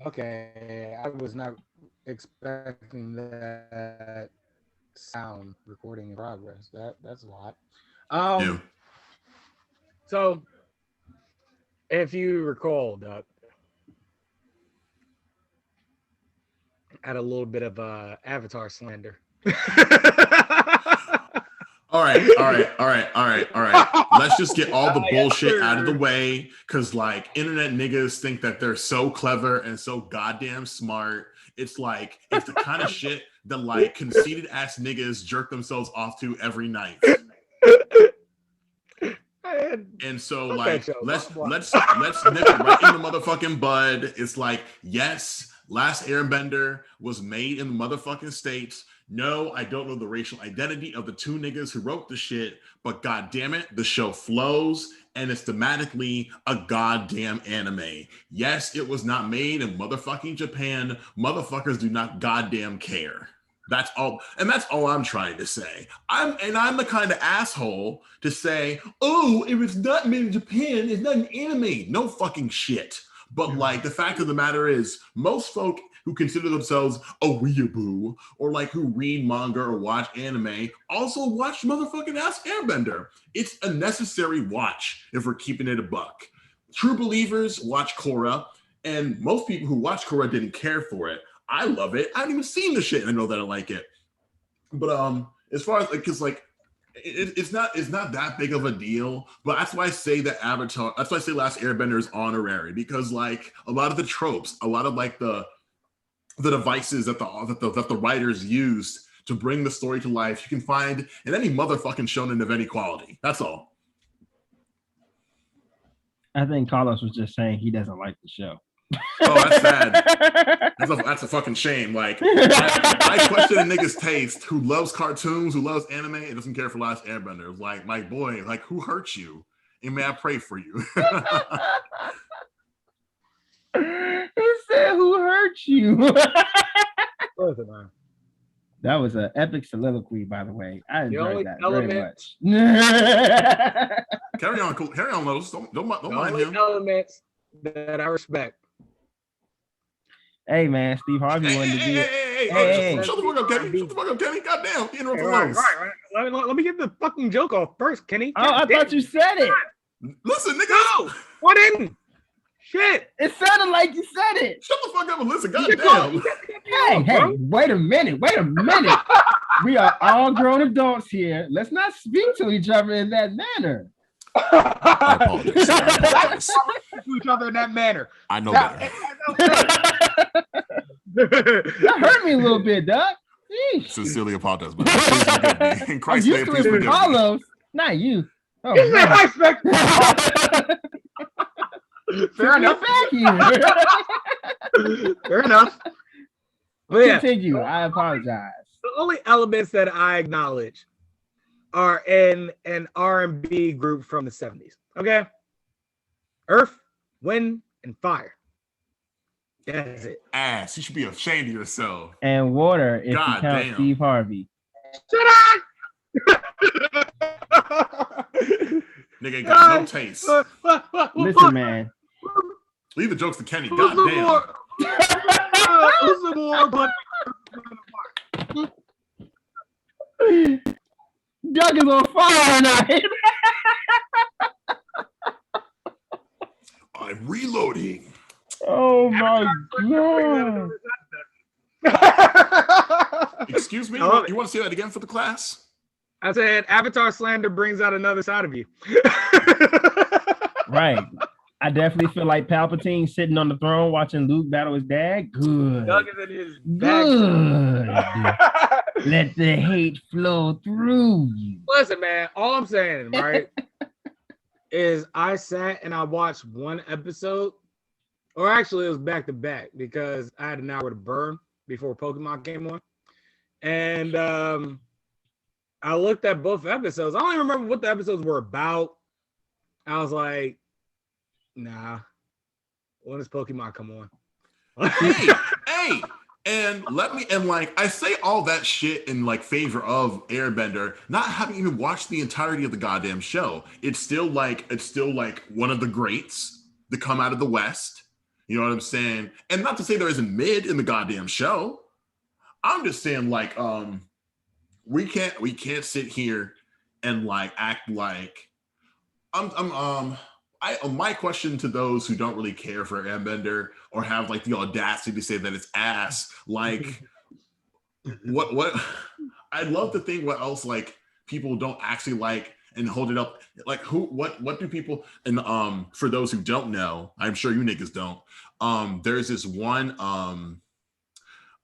Okay, I was not expecting that sound recording in progress. That's a lot. Yeah. Um, so if you recall, Doug, had a little bit of Avatar slander. All right, all right, all right, all right, all right. Let's just get all the Yes, bullshit out of the sir. way because, like, internet niggas think that they're so clever and so goddamn smart. It's the kind of shit that, like, conceited ass niggas jerk themselves off to every night. Man, And so, fuck that like, show. Blah, blah. let's nip it right in the motherfucking bud. It's like, yes, Last Airbender was made in the motherfucking states. No, I don't know the racial identity of the two niggas who wrote the shit, but god damn it, the show flows and it's thematically a goddamn anime. Yes, it was not made in motherfucking Japan. Motherfuckers do not goddamn care. That's all, and that's all I'm trying to say. I'm the kind of asshole to say, "Oh, if it's not made in Japan, it's not an anime." No fucking shit. But like the fact of the matter is, most folk who consider themselves a weeaboo or like who read manga or watch anime also watch motherfucking ass Airbender. It's a necessary watch if we're keeping it a buck. True believers watch Korra, and most people who watch Korra didn't care for it. I love it. I haven't even seen the shit, and I know that I like it. But as far as like, cause like it's not that big of a deal. But that's why I say that Avatar. That's why I say Last Airbender is honorary because like a lot of the tropes, a lot of like the devices that the writers used to bring the story to life, you can find in any motherfucking shonen of any quality. That's all. I think Carlos was just saying he doesn't like the show. Oh, that's sad. That's a fucking shame. Like, I question a nigga's taste who loves cartoons, who loves anime, and doesn't care for Last Airbender. Like, my boy, like, who hurt you? And may I pray for you? He said, "Who hurt you?" Listen, man. That was an epic soliloquy, by the way. I The enjoyed only that very element, much. Carry on, Lowe's. Don't the mind only him. elements that I respect. Hey, man, Steve Harvey Hey, wanted hey, to hey, be. hey, hey, hey, Hey, shut the fuck up, Kenny. Shut the fuck up, Kenny. Goddamn, you Hey, interrupted right, Lowe's. right, right. Let me get the fucking joke off first, Kenny. Oh, I God thought damn. you said it. Listen, nigga. No, what in? Shit. It sounded like you said it. Shut the fuck up and listen. You just call, Goddamn. you just cut me Hey, off, hey, bro. wait a minute. We are all grown adults here. Let's not speak to each other in that manner. I apologize. I apologize. To each other in that manner. I know Now, better. That hurt me a little bit, Doug. Yeesh. Sincerely apologize, but please forgive me. In I'm Christ's used name, to please it with forgive me. Carlos, not you. Oh, You said man. high spec. Fair Took me enough. back here. Fair enough. But yeah, Continue. I apologize. the only elements that I acknowledge are in an R&B group from the 70s. Okay? Earth, wind, and fire. That's it. Ass, you should be ashamed of yourself. And water, if God you count damn. Steve Harvey. Shut up! Nigga ain't got no taste. Listen, man. Leave the jokes to Kenny. Who's God the damn. more? Who's the more? But Doug is on fire tonight. I'm reloading. Oh my god. Excuse me? I You want to say that again for the class? said Avatar slander brings out another side of you. Right. I definitely feel like Palpatine sitting on the throne watching Luke battle his dad. Good. Doug is in his Good. bag. Let the hate flow through you. Listen, man, all I'm saying, right, is I sat and I watched one episode, or actually it was back to back because I had an hour to burn before Pokemon came on. And I looked at both episodes. I don't even remember what the episodes were about. I was like, nah, when does Pokemon come on? Hey, and like I say all that shit in like favor of Airbender, not having even watched the entirety of the goddamn show. It's still like one of the greats that come out of the West. You know what I'm saying? And not to say there isn't mid in the goddamn show. I'm just saying, like, we can't sit here and like act like my question to those who don't really care for Airbender or have like the audacity to say that it's ass, like what I'd love to think what else like people don't actually like and hold it up. Like what do people, and for those who don't know, I'm sure you niggas don't, there's this one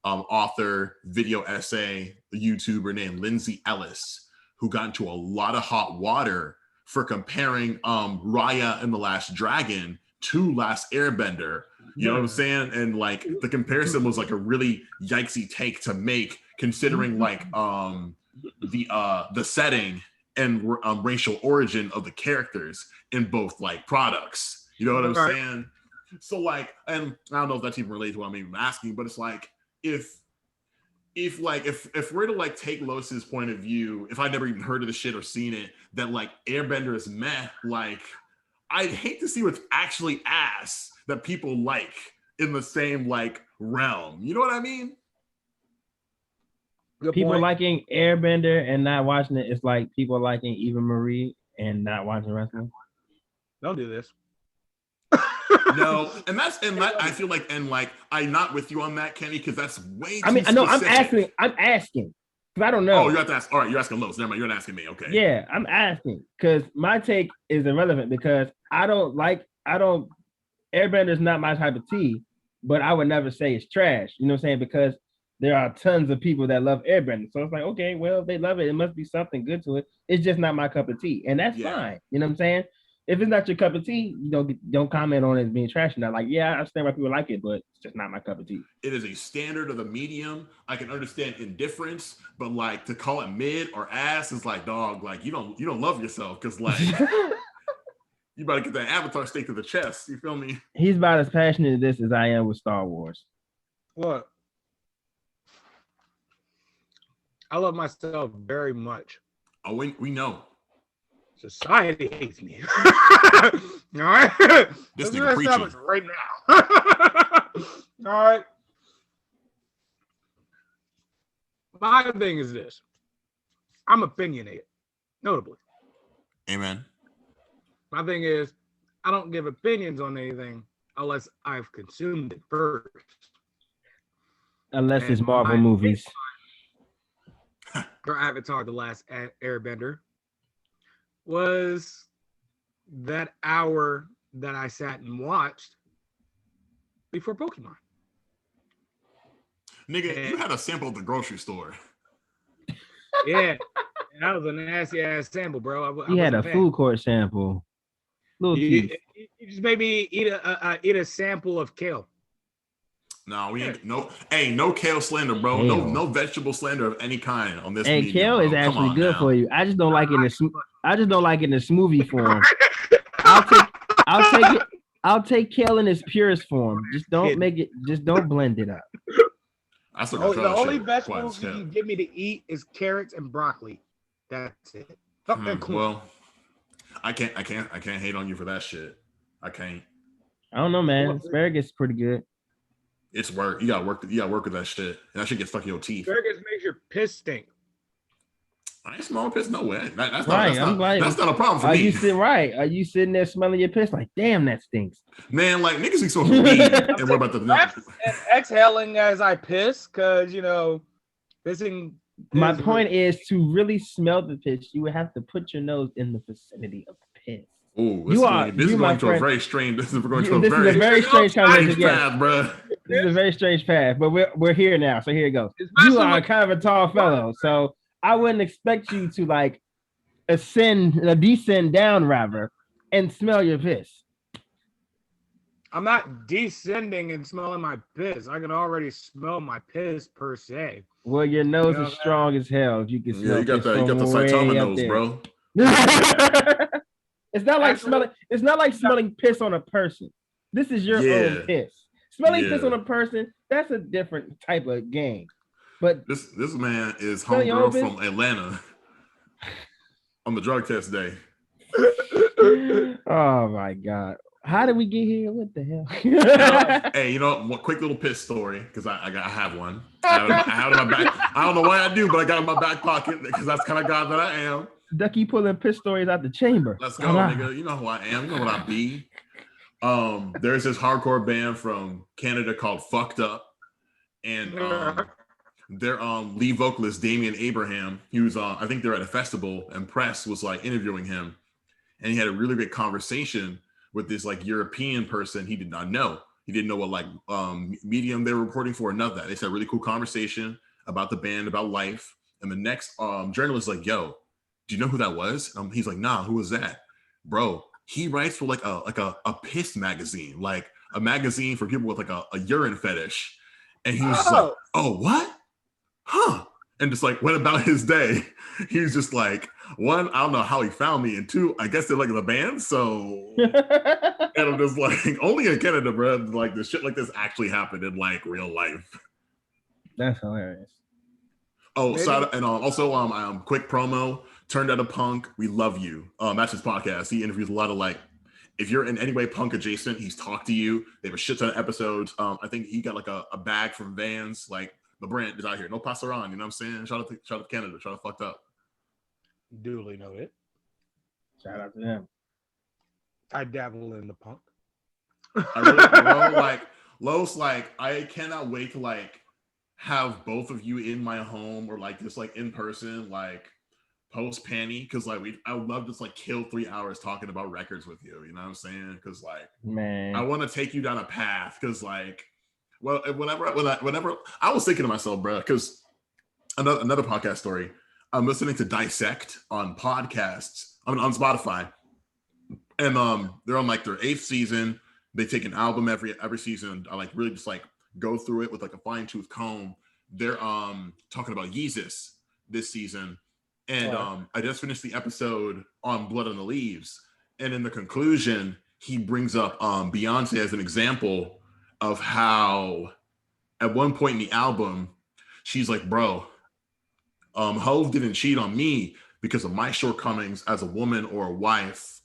author, video essay, a YouTuber named Lindsay Ellis, who got into a lot of hot water for comparing Raya and the Last Dragon to Last Airbender. You know what I'm saying? And like the comparison was like a really yikesy take to make, considering like the setting and racial origin of the characters in both like products. You know what I'm saying? So like, and I don't know if that's even related to what I'm even asking, but it's like if we're to like take Lois's point of view, if I'd never even heard of the shit or seen it, that like Airbender is meh, like I'd hate to see what's actually ass that people like in the same like realm. You know what I mean? Good People point. liking Airbender and not watching it is like people liking Eva Marie and not watching wrestling. Don't do this. No, and I feel like, and like I'm not with you on that, Kenny, because that's way too I mean, I know specific. I'm asking because I don't know. Oh, you have to ask. All right, you're asking Lois. Never mind, you're not asking me. Okay. Yeah, I'm asking because my take is irrelevant because I don't Airbender's not my type of tea, but I would never say it's trash. You know what I'm saying? Because there are tons of people that love Airbender. So it's like, okay, well, if they love it, it must be something good to it. It's just not my cup of tea. And that's fine. You know what I'm saying? If it's not your cup of tea, you don't comment on it as being trash. And like, yeah, I understand why people like it, but it's just not my cup of tea. It is a standard of the medium. I can understand indifference, but like to call it mid or ass is like, dog, like you don't love yourself because like you better get that Avatar stake to the chest. You feel me? He's about as passionate as this as I am with Star Wars. What? I love myself very much. Oh, we know. Society hates me. All right. This Let's nigga preaching right now. All right. My thing is this. I'm opinionated, notably. Amen. My thing is, I don't give opinions on anything unless I've consumed it first. Unless it's Marvel movies. For Avatar: The Last Airbender was that hour that I sat and watched before Pokemon. Nigga, you had a sample at the grocery store. Yeah, that was a nasty ass sample, bro. You had a food court sample. You just made me eat a sample of kale. No, we ain't no kale slander, bro. Kale. No vegetable slander of any kind on this. And kale is actually good for you. I just don't like it in the smoothie form. I'll take kale in its purest form. Just don't blend it up. The only vegetables you can give me to eat is carrots and broccoli. That's it. Well, I can't hate on you for that shit. I can't. I don't know, man. Asparagus is pretty good. It's work. You gotta work with that shit. And that shit gets stuck in your teeth. Asparagus makes your piss stink. I ain't smelling piss no way. That's right. That's not a problem for me. Are you sitting there smelling your piss like, damn, that stinks? Man, like niggas be so weed. And what about the and exhaling as I piss, because pissing. My point is to really smell the piss, you would have to put your nose in the vicinity of the piss. Oh, this is going to a very strange conversation, path, bro. This is a very strange path, but we're here now. So here it goes. You are kind of a tall fellow, so I wouldn't expect you to like descend down rather and smell your piss. I'm not descending and smelling my piss. I can already smell my piss per se. Well, your nose is strong as hell. If you can smell. You got the Saitama nose, bro. It's not like smelling. It's not like smelling piss on a person. This is your own piss. Smelling piss on a person, that's a different type of game. But this man is homegirl from Atlanta on the drug test day. Oh my God. How did we get here? What the hell? Hey, one quick little piss story because I have one. I have it in my back. I don't know why I do, but I got it in my back pocket because that's the kind of guy that I am. Ducky pulling piss stories out the chamber. Let's go, nigga. You know who I am. You know what I be. There's this hardcore band from Canada called Fucked Up, and their lead vocalist Damian Abraham. He was I think they're at a festival, and press was like interviewing him, and he had a really great conversation with this like European person he did not know. He didn't know what like medium they were reporting for, or none of that. They had a really cool conversation about the band, about life. And the next journalist was like, yo, do you know who that was? He's like, nah, who was that? Bro, he writes for like a piss magazine, like a magazine for people with like a urine fetish. And he was just like, oh, what? Huh? And just like went about his day. He's just like, one, I don't know how he found me, and two, I guess they're like the band. So, and I'm just like, only in Canada, bro. Like the shit like this actually happened in like real life. That's hilarious. Oh, so, and also, quick promo. Turned Out a Punk. We love you. That's his podcast. He interviews a lot of like, if you're in any way punk adjacent, he's talked to you. They have a shit ton of episodes. I think he got like a bag from Vans. Like the brand is out here. No pasaran. You know what I'm saying? Shout out to Canada. Shout out Fucked Up. Duly noted. Shout out to them. I dabble in the punk. I really, like Los, like I cannot wait to like have both of you in my home or like just like in person, like post panty, because like I would love to just like kill 3 hours talking about records with you. You know what I'm saying? Because like, man, I want to take you down a path. Because like, well, whenever I was thinking to myself, bro, because another podcast story. I'm listening to Dissect on podcasts. I mean, on Spotify, and they're on like their 8th season. They take an album every season. I like really just like go through it with like a fine tooth comb. They're talking about Yeezus this season, and I just finished the episode on Blood on the Leaves, and in the conclusion, he brings up Beyonce as an example of how at one point in the album, she's like, bro. Hove didn't cheat on me because of my shortcomings as a woman or a wife.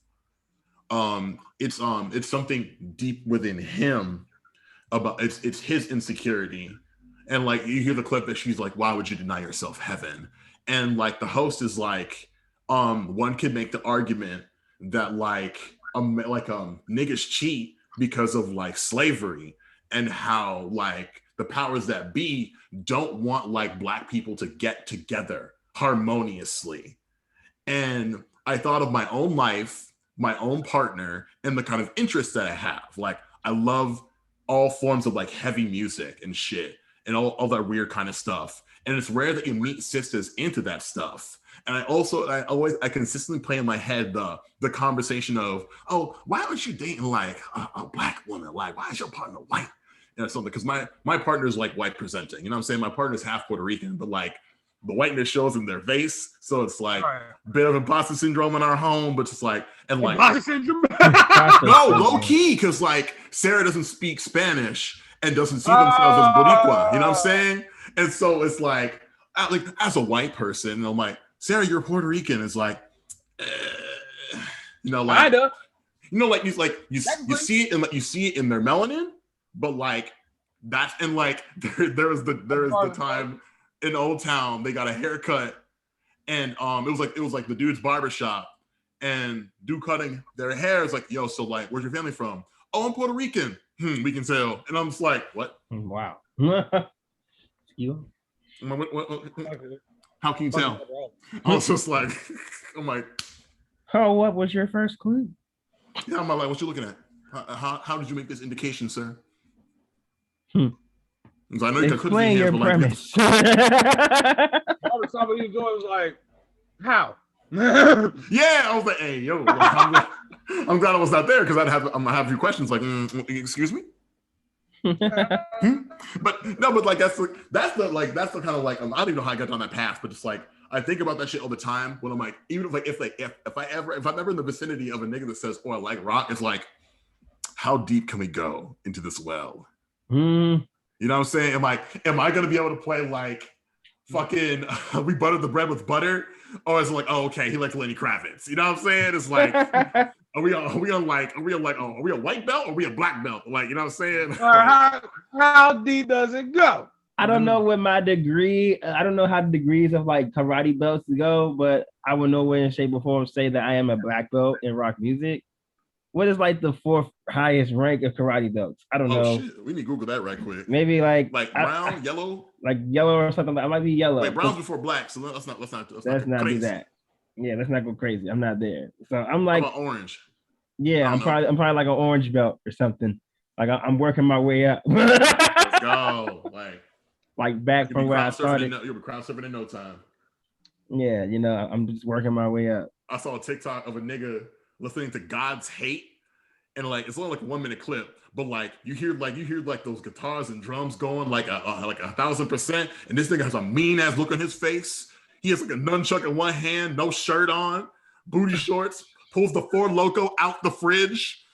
It's something deep within him about it's his insecurity. And like you hear the clip that she's like, why would you deny yourself heaven? And like the host is like, one could make the argument that like niggas cheat because of like slavery and how like the powers that be don't want like Black people to get together harmoniously. And I thought of my own life, my own partner, and the kind of interests that I have. Like I love all forms of like heavy music and shit and all that weird kind of stuff. And it's rare that you meet sisters into that stuff. And I consistently play in my head the conversation of, oh, why aren't you dating like a Black woman? Like, why is your partner white? And something, because my partner is like white presenting. You know what I'm saying? My partner's half Puerto Rican, but like the whiteness shows in their face. So it's like a bit of imposter syndrome in our home, but it's like, and like, imposter syndrome? no, low key, because like Sarah doesn't speak Spanish and doesn't see themselves as Boricua. You know what I'm saying? And so it's like as a white person, I'm like, Sarah, you're Puerto Rican. It's like, you know, like, you see it and like you see it in their melanin. But like that's and like there is the time in Old Town they got a haircut and it was like the dude's barbershop and dude cutting their hair is like, yo, so like where's your family from? Oh, I'm Puerto Rican. We can tell. And I'm just like, what? Wow. You? How can you tell? I was just like, I'm like, oh, what was your first clue? Yeah, I'm like, what you looking at? How did you make this indication, sir? So I know you explain your premise. Somebody was doing was like, how? Yeah, I was like, hey, yo, I'm glad I was not there because I'm gonna have a few questions like, excuse me. But no, but like that's the kind of like I don't even know how I got down that path, but it's like I think about that shit all the time when I'm like, even if I'm ever in the vicinity of a nigga that says, oh, I like rock, it's like, how deep can we go into this well? You know what I'm saying? Am I gonna be able to play like fucking we buttered the bread with butter? Or is it like, oh, okay, he likes Lenny Kravitz? You know what I'm saying? It's like, Are we a white belt or are we a black belt? Like, you know what I'm saying? How deep does it go? I don't know what my degree. I don't know how the degrees of like karate belts go, but I will no way in shape or form say that I am a black belt in rock music. What is like the fourth highest rank of karate belts? I don't know. Shit. We need to Google that right quick. Maybe like brown, yellow, like yellow or something. It might be yellow. Wait, brown's before black, so let's not do that. Yeah, let's not go crazy. I'm not there. So I'm like, how about orange? Yeah, I'm probably like an orange belt or something. Like I'm working my way up. Let's go. Like back from where I started. You'll be crowd surfing in no time. Yeah, I'm just working my way up. I saw a TikTok of a nigga listening to God's Hate, and like it's only like a 1 minute clip, but like you hear those guitars and drums going like 1,000%, and this nigga has a mean ass look on his face. He has like a nunchuck in one hand, no shirt on, booty shorts, pulls the Four Loko out the fridge,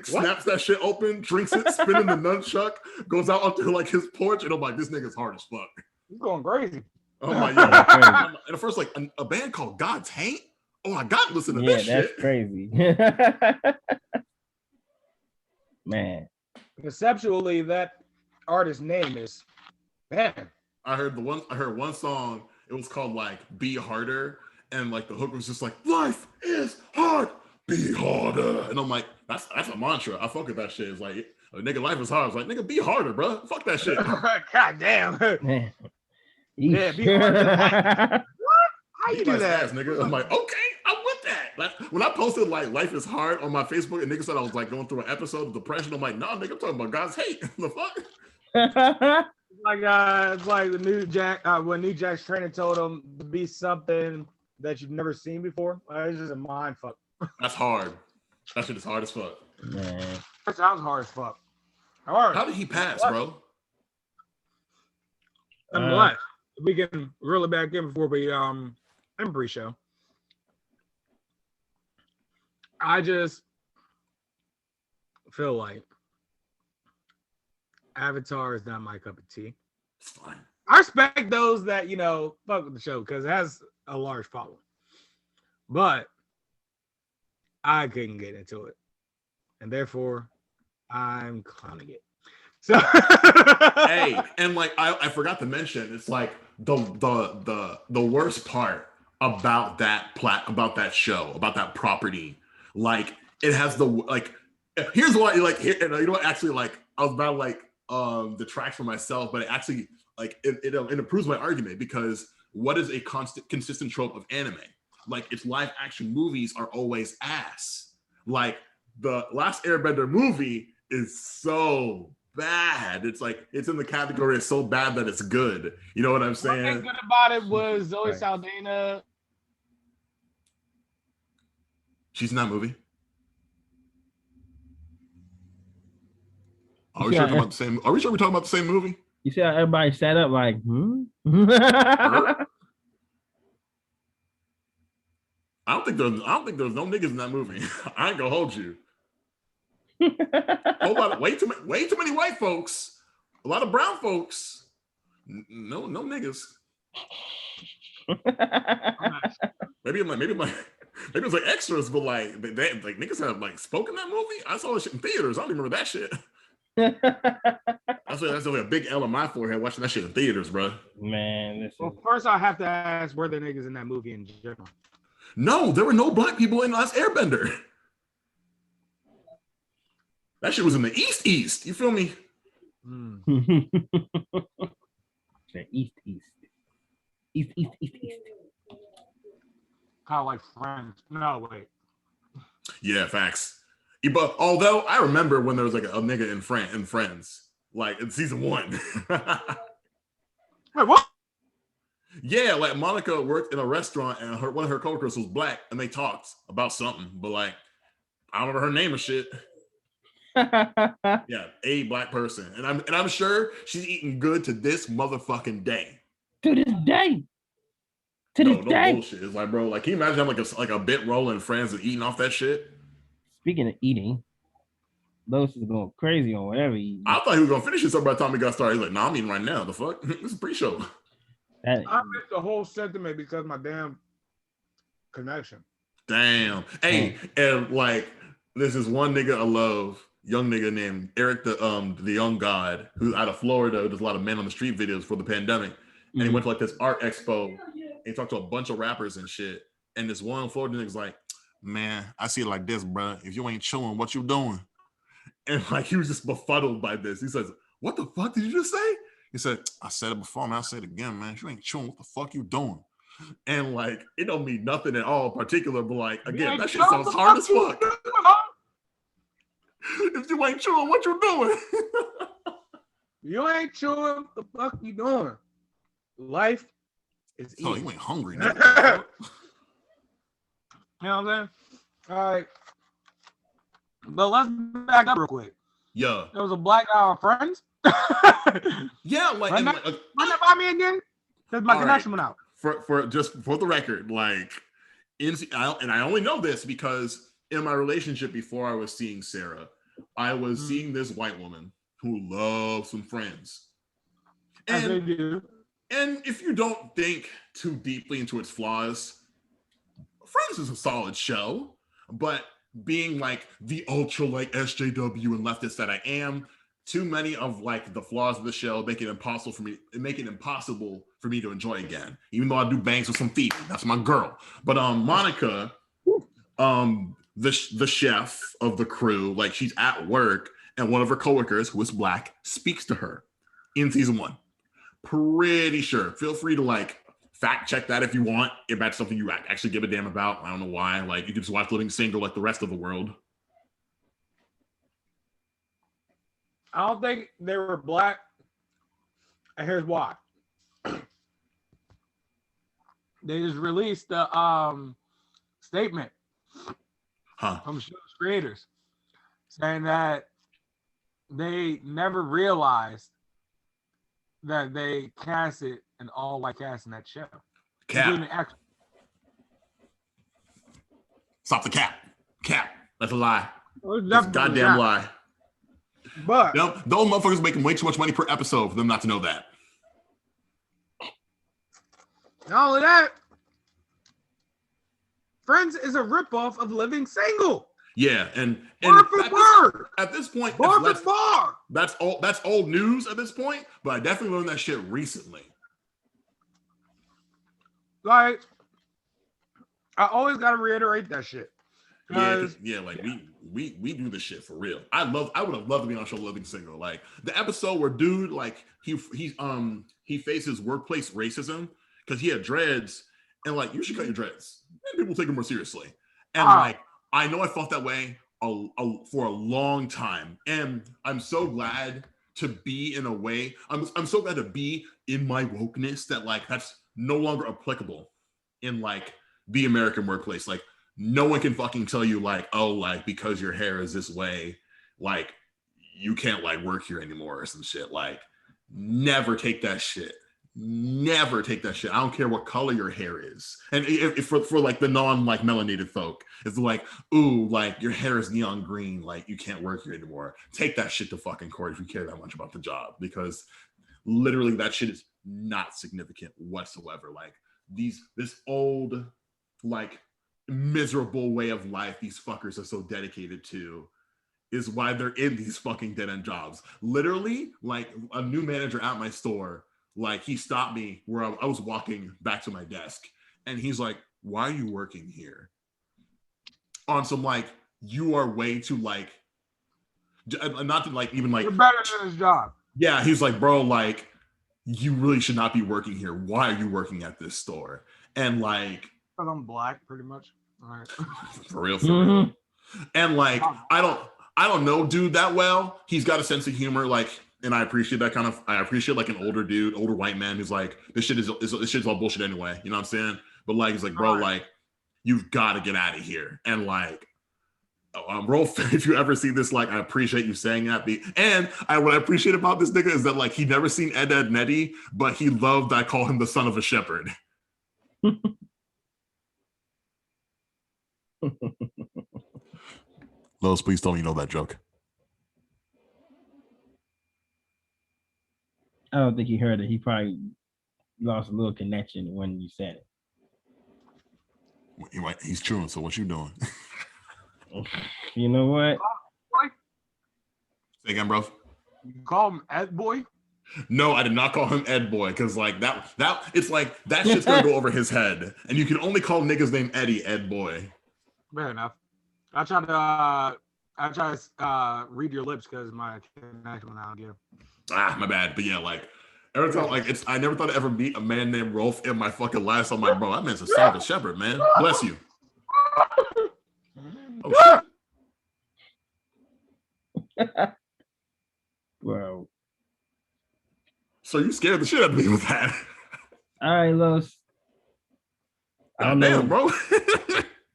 snaps that shit open, drinks it, spinning the nunchuck, goes out onto like his porch, and I'm like, this nigga's hard as fuck. He's going crazy. Oh my god! And at first, like a band called God's Hate. Oh, I got to listen to this shit. Yeah, that's crazy. Man. Conceptually, that artist's name is man. I heard one song. It was called like "Be Harder," and like the hook was just like "Life is hard, be harder," and I'm like, that's a mantra. I fuck with that shit. It's like, nigga, life is hard. It's like, nigga, be harder, bro. Fuck that shit. God damn. Man. Yeah, be harder. What? How you do that, nigga? I'm like, okay, I'm with that. Like when I posted like "Life is hard" on my Facebook, and niggas said I was like going through an episode of depression. I'm like, nah, nigga, I'm talking about God's hate. The fuck. It's like the new Jack when New Jack's trainer told him to be something that you've never seen before. It's just a mind fuck. That's hard. That shit is hard as fuck. Man. That sounds hard as fuck. Hard. How did he pass, bro? What? We can reel it back in before we in pre-show. I just feel like Avatar is not my cup of tea. It's fine. I respect those that fuck with the show because it has a large following, but I couldn't get into it, and therefore I'm clowning it. So hey, and like I forgot to mention, it's like the worst part about that show, about that property, like it has here's why actually like I was about like detract from myself, but it actually like it improves my argument because what is a consistent trope of anime? Like its live action movies are always ass. Like the Last Airbender movie is so bad. It's like it's in the category of so bad that it's good. You know what I'm saying? One thing good about it was Zoe Saldana. She's in that movie. Are we sure we're talking about the same movie? You see how everybody sat up like, I don't think there's no niggas in that movie. I ain't gonna hold you. Way too many white folks. A lot of brown folks. No niggas. maybe it was like extras, but like they like niggas have like spoken that movie. I saw that shit in theaters. I don't even remember that shit. That's only a big L on my forehead watching that shit in theaters, bro. Man, listen. Well, first I have to ask, were there niggas in that movie in general? No, there were no black people in Last Airbender. That shit was in the East. You feel me? The East. Kind of like Friends. No, wait. Yeah, facts. But although I remember when there was like a nigga in Friends, like in season 1. Wait, what? Yeah, like Monica worked in a restaurant and one of her coworkers was black and they talked about something, but like I don't remember her name or shit. Yeah, a black person, and I'm sure she's eating good to this motherfucking day. To this day. No bullshit. It's like, bro, like, can you imagine having like a bit roll in Friends and eating off that shit? Speaking of eating, Los is going crazy on whatever he eats. I thought he was gonna finish this up by the time he got started. He's like, nah, I'm eating right now. The fuck? This is pre-show. I missed the whole sentiment because my damn connection. Damn. Hey, and like there's this one nigga I love, young nigga named Eric the Young God, who's out of Florida, who does a lot of men on the street videos for the pandemic. And he went to like this art expo and he talked to a bunch of rappers and shit. And this one Florida nigga's like, man, I see it like this, bro. If you ain't chewing, what you doing? And like he was just befuddled by this. He says, what the fuck did you just say? He said, I said it before, man. I'll say it again, man. If you ain't chewing, what the fuck you doing? And like, it don't mean nothing at all in particular, but like, again, that shit sounds hard as fuck. If you ain't chewing, what you doing? You ain't chewing, the fuck you doing? Life is easy. Oh, you ain't hungry. You know what I'm saying? All right. But let's back up real quick. Yeah. There was a black guy on Friends. Yeah, like, run that by me again. Because my connection went out. For just for the record, like, and I only know this because in my relationship before I was seeing Sarah, I was seeing this white woman who loves some Friends. As they do. And if you don't think too deeply into its flaws, Friends is a solid show, but being like the ultra like SJW and leftist that I am, too many of like the flaws of the show make it impossible for me to enjoy again. Even though I do bangs with some feet, that's my girl. But Monica, the chef of the crew, like she's at work and one of her coworkers who is black speaks to her in season 1. Pretty sure. Feel free to like fact check that if you want, if that's something you actually give a damn about. I don't know why. Like you can just watch Living Single like the rest of the world. I don't think they were black. And here's why. They just released the statement from show's creators saying that they never realized that they casted an all-white cast in that show. Cap. Stop the cap. Cap. That's a lie. That's a goddamn lie. But those motherfuckers making way too much money per episode for them not to know that. Not only that, Friends is a ripoff of Living Single. Yeah, and word for word. At this point, that's old news at this point. But I definitely learned that shit recently. Like, I always gotta reiterate that shit. Yeah, like we do this shit for real. I would have loved to be on show Living Single. Like the episode where dude, like he faces workplace racism because he had dreads, and like you should cut your dreads. And people take it more seriously. And like I know I felt that way for a long time, and I'm so glad to be in a way. I'm so glad to be in my wokeness that like that's no longer applicable in like the American workplace. Like no one can fucking tell you like, oh, like because your hair is this way, like you can't like work here anymore or some shit. Like never take that shit. Never take that shit. I don't care what color your hair is. And if for like the non like melanated folk, it's like, ooh, like your hair is neon green, like you can't work here anymore. Take that shit to fucking court if you care that much about the job, because literally that shit is not significant whatsoever. Like this old like miserable way of life these fuckers are so dedicated to is why they're in these fucking dead end jobs. Literally, like a new manager at my store, like he stopped me where I was walking back to my desk, and he's like, "Why are you working here?" On some like, you are way too like, not to like even like. You're better than his job. Yeah, he's like, bro, like you really should not be working here. Why are you working at this store? And like, because I'm black, pretty much. All right. For real. And like, I don't know dude that well. He's got a sense of humor, like. And I appreciate that kind of. I appreciate like an older dude, older white man who's like, this shit's all bullshit anyway. You know what I'm saying? But like, he's like, bro, like, you've got to get out of here. And like, bro, if you ever see this, like, I appreciate you saying that. What I appreciate about this nigga is that like he never seen Ed, Edd n Eddy, but he loved that I call him the son of a shepherd. Lowe's, please tell me you know that joke. I don't think he heard it. He probably lost a little connection when you said it. He's chewing. So what you doing? You know what? Say again, bro. You call him Ed Boy? No, I did not call him Ed Boy because like that it's like that shit's gonna go over his head, and you can only call niggas named Eddie Ed Boy. Fair enough. I try to read your lips because my connection went out again. My bad. But yeah, like every time, like I never thought I'd ever meet a man named Rolf in my fucking life. So I'm like, bro, that man's a son of a shepherd, man. Bless you. Oh shit. Bro. So you scared the shit out of me with that. All right, Los. I don't damn, know, bro.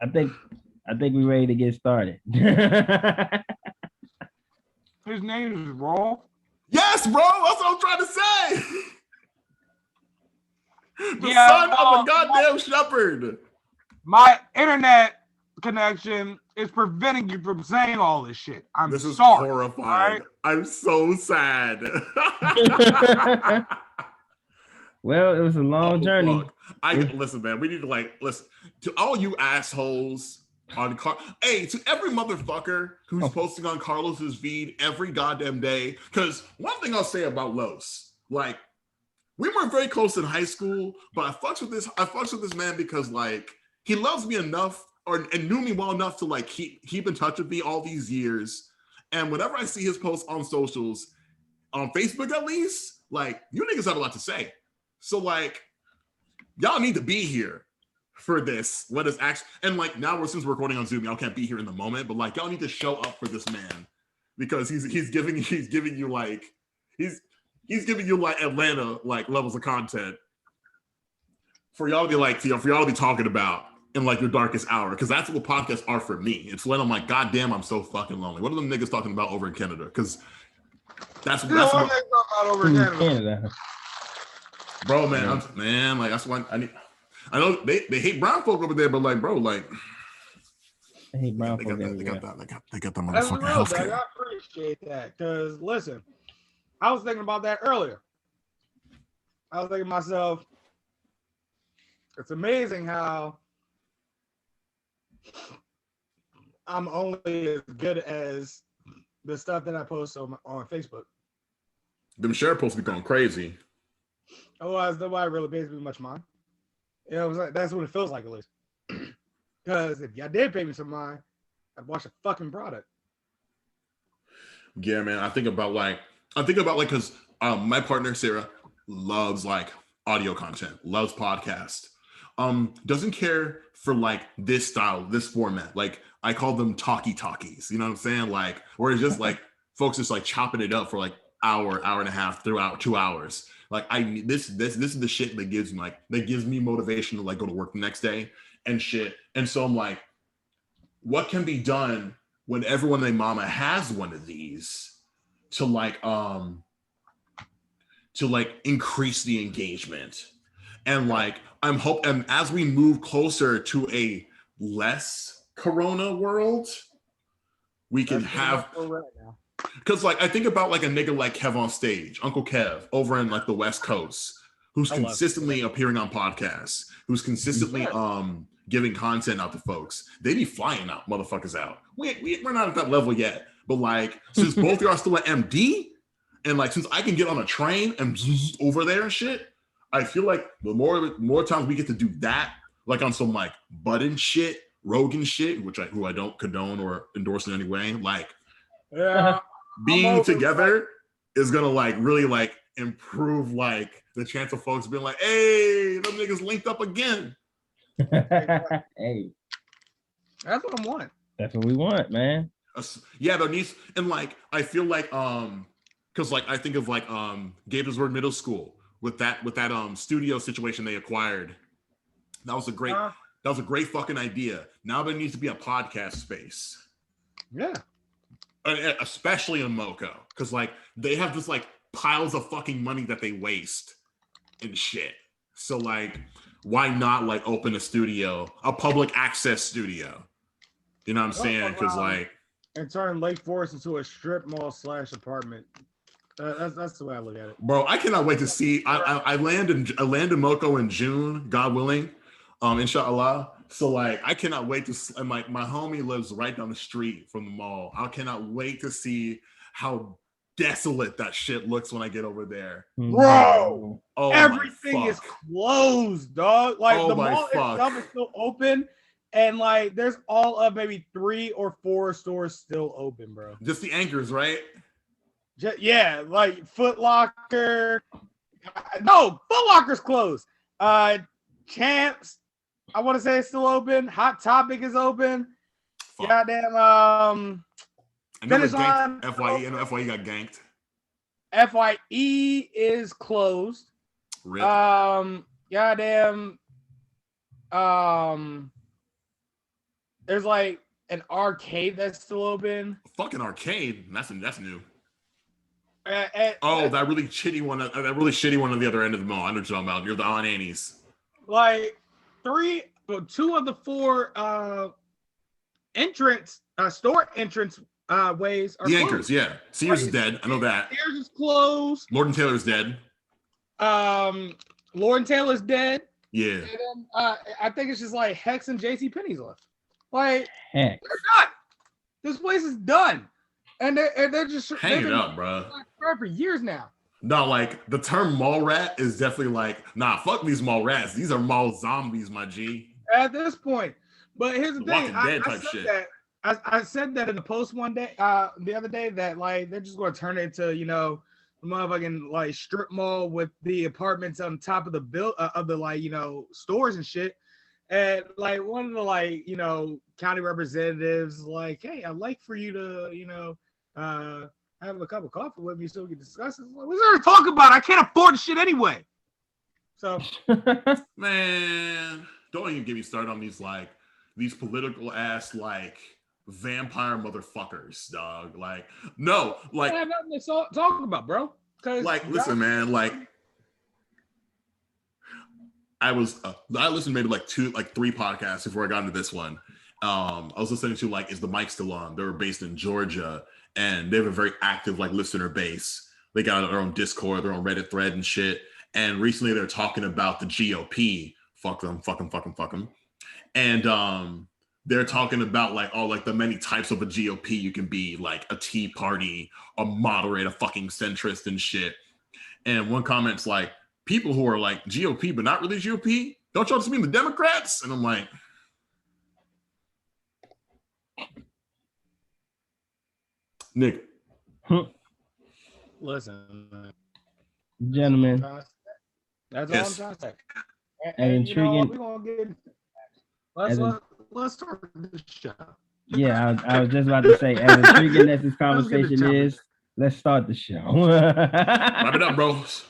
I think we're ready to get started. His name is Rolf. Yes, bro. That's what I'm trying to say. The son of a goddamn shepherd. My internet connection is preventing you from saying all this shit. This is sorry. horrifying. Right? I'm so sad. Well, it was a long journey. Listen, man. We need to listen to all you assholes on Hey, to every motherfucker who's posting on Carlos's feed every goddamn day. Because one thing I'll say about Los, like, we weren't very close in high school, but I fucks with this man because like he loves me enough and knew me well enough to like keep in touch with me all these years. And whenever I see his posts on socials, on Facebook at least, like, you niggas have a lot to say. So like, y'all need to be here for this. What is actually, and like now since we're recording on Zoom, y'all can't be here in the moment, but like y'all need to show up for this man because he's giving you like he's giving you like Atlanta like levels of content for y'all to be like, for y'all to be talking about in like your darkest hour, because that's what podcasts are for me. It's when I'm like, God damn, I'm so fucking lonely. What are them niggas talking about over in Canada? Because that's what Talking about over in Canada. Bro, man, like that's why I know they hate brown folk over there, but like, bro, like I hate brown they folk. got that motherfucking Real, healthcare. I appreciate that because listen, I was thinking about that earlier. I was thinking to myself, it's amazing how I'm only as good as the stuff that I post on Facebook. Them share posts be going crazy. Otherwise, nobody really pays me much mind. You know, like, that's what it feels like at least. Because if y'all did pay me some mind, I'd watch a fucking product. Yeah, man. I think about because my partner Sarah loves like audio content, loves podcast. Doesn't care for like this style, this format. Like I call them talkies. You know what I'm saying? Like where it's just like folks just like chopping it up for like hour and a half throughout 2 hours. Like this is the shit that gives me motivation to like go to work the next day and shit. And so I'm like, what can be done when everyone and their mama has one of these to increase the engagement? And like and as we move closer to a less corona world, we can have right now. Because like I think about like a nigga like Kev on stage, Uncle Kev over in like the West Coast, who's consistently appearing on podcasts, who's consistently giving content out to folks. They be flying out motherfuckers out. We're not at that level yet, but like since both of y'all are still at MD, and like since I can get on a train and over there and shit, I feel like the more times we get to do that, like on some like Budden shit, Rogan shit, who I don't condone or endorse in any way, like being together is gonna like really like improve like the chance of folks being like, hey, them niggas linked up again. Hey, that's what I want. That's what we want, man. Yeah, there needs, and like I feel like because like I think of like Gaithersburg Middle School with that studio situation they acquired. That was a great fucking idea. Now there needs to be a podcast space. Yeah. Especially in Moco, because like they have just like piles of fucking money that they waste and shit. So like, why not like open a studio, a public access studio? You know what I'm saying? Because like, and turn Lake Forest into a strip mall / apartment. That's the way I look at it, bro. I cannot wait to see. I land in Moco in June, God willing. Inshallah. So like, I cannot wait to. And my homie lives right down the street from the mall. I cannot wait to see how desolate that shit looks when I get over there. Bro, Oh, everything is closed, dog. Like the mall itself is still open, and like there's all of maybe 3 or 4 stores still open, bro. Just the anchors, right? Yeah, like Foot Locker. No, Foot Locker's closed. Champs, I want to say it's still open. Hot Topic is open. Fuck. Goddamn. Finish line. FYE and FYE got ganked. FYE is closed. Rip. Goddamn. There's like an arcade that's still open. Fucking arcade. That's new. That really shitty one. That really shitty one on the other end of the mall. I know what you're talking about. You're the on Annie's. Like 2 of the 4 store entrance ways are the closed. Anchors. Yeah, Sears is dead. I know that. Sears is closed. Lord & Taylor's dead. Lord & Taylor's dead. Yeah. And then I think it's just like Hex and JC Penney's left. Like Hex. They're done. This place is done. And they're just hang it up, bro. For years now. No, like the term mall rat is definitely like, nah, fuck these mall rats. These are mall zombies, my G. At this point. But here's the thing. I said that in the post one day, the other day, that like they're just going to turn it into, the motherfucking like strip mall with the apartments on top of the stores and shit. And like one of the county representatives like, hey, I'd like for you to have a cup of coffee with me so we can discuss it. Like, what's there to talk about? I can't afford the shit anyway. So man, don't even get me started on these political ass vampire motherfuckers, dog. Like, no, like I have nothing to talk about, bro. Listen, man, I listened to maybe 3 podcasts before I got into this one. I was listening to Is the Mic Still On? They were based in Georgia, and they have a very active listener base. They got their own Discord, their own Reddit thread and shit. And recently they're talking about the GOP. Fuck them. And they're talking about the many types of a GOP you can be, like a Tea Party, a moderate, a fucking centrist and shit. And one comment's like, people who are GOP but not really GOP, don't y'all just mean the Democrats? And I'm like, nigga. Listen, gentlemen. That's all I'm trying to say. And intriguing. We're gonna get. Let's start the show. Yeah, I was just about to say, as intriguing as this conversation is, let's start the show. Wrap it up, bros.